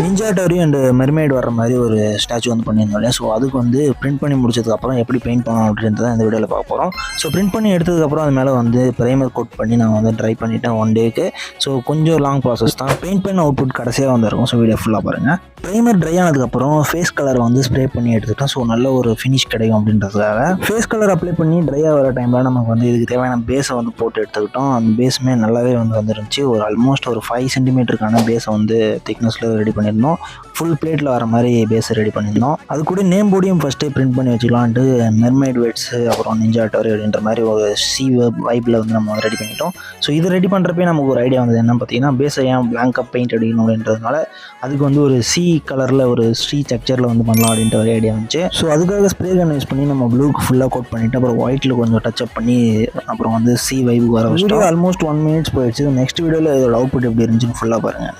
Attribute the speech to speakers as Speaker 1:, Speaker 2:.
Speaker 1: Ninja Tory and mermaid வர மாதிரி ஒரு ஸ்டாச்சு வந்து பண்ணியிருந்தோம் இல்லையா. ஸோ அதுக்கு வந்து பிரிண்ட் பண்ணி முடிச்சதுக்கப்புறம் எப்படி பெயிண்ட் பண்ணணும் அப்படின்றத இந்த வீடியோவில் பார்க்க போகிறோம். ஸோ பிரிண்ட் பண்ணி எடுத்ததுக்கப்புறம் அது மேலே வந்து ப்ரைமர் கோட் பண்ணி நான் வந்து ட்ரை பண்ணிட்டேன் 1 டேக்கு. ஸோ கொஞ்சம் லாங் ப்ராசஸ் தான். பெயிண்ட் பண்ண அவுட்புட் கடைசியாக வந்துருக்கும். ஸோ வீடியோ ஃபுல்லாக பாருங்கள். ப்ரைமர் ட்ரை ஆனதுக்கப்புறம் ஃபேஸ் கலரை வந்து ஸ்ப்ரே பண்ணி எடுத்துக்கிட்டோம். ஸோ நல்ல ஒரு ஃபினிஷ் கிடைக்கும் அப்படின்றதுக்காக ஃபேஸ் கலர் அப்ளை பண்ணி ட்ரை ஆகிற டைமில் நமக்கு வந்து இதுக்கு தேவையான பேஸை வந்து போட்டு எடுத்துக்கிட்டோம். அந்த பேஸுமே நல்லாவே வந்து வந்துருந்துச்சு. ஒரு ஆல்மோஸ்ட் ஒரு 5 சென்டிமீட்டருக்கான பேஸை வந்து திக்னஸில் ரெடி பண்ணியிருந்தோம். ஃபுல் பிளேட்டில் வர மாதிரி பேஸை ரெடி பண்ணியிருந்தோம். அது கூட நேம் போர்டையும் ஃபஸ்ட்டே பிரிண்ட் பண்ணி வச்சுக்கலான்ட்டு மெர்மைட் வெட்ஸு அப்புறம் நிஞ்சா டோரி அப்படின்ற மாதிரி ஒரு சி வைப்பில் வந்து நம்ம ரெடி பண்ணிட்டோம். ஸோ இது ரெடி பண்ணுறப்பே நமக்கு ஒரு ஐடியா வந்தது என்ன பார்த்தீங்கன்னா, பேஸை ஏன் பிளாங்காக பெயிண்ட் அடிக்கணும் அப்படின்றதுனால அதுக்கு வந்து ஒரு சி கலரில் ஒரு சி ஸ்ட்ரக்சரில் வந்து பண்ணலாம் அப்படின்ற ஒரு ஐடியா வந்துச்சு. ஸோ அதுக்காக ஸ்ப்ரே கன் யூஸ் பண்ணி நம்ம ப்ளூக்கு ஃபுல்லாக கோட் பண்ணிவிட்டு அப்புறம் ஒயிட்டில் கொஞ்சம் டச்சப் பண்ணி அப்புறம் வந்து சி வைப்புக்கு வர வச்சுட்டு ஆல்மோஸ்ட் 1 minutes போயிடுச்சு. நெக்ஸ்ட் வீடியோவில் இதோட அவுட்புட் எப்படி இருந்துச்சுன்னு ஃபுல்லாக பாருங்கள்.